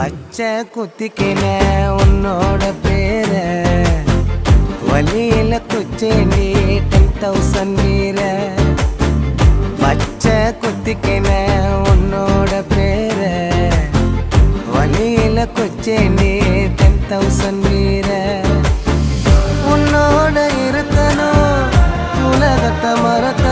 பச்சை குத்திக்கின உன்னோட பேர வலியில குச்சேண்டி 10,000 வீர. பச்சை குத்திக்கின உன்னோட பேர வலியில குச்சேண்டி 10,000 வீர. உன்னோட இருக்கணும் உலகத்தை மறக்க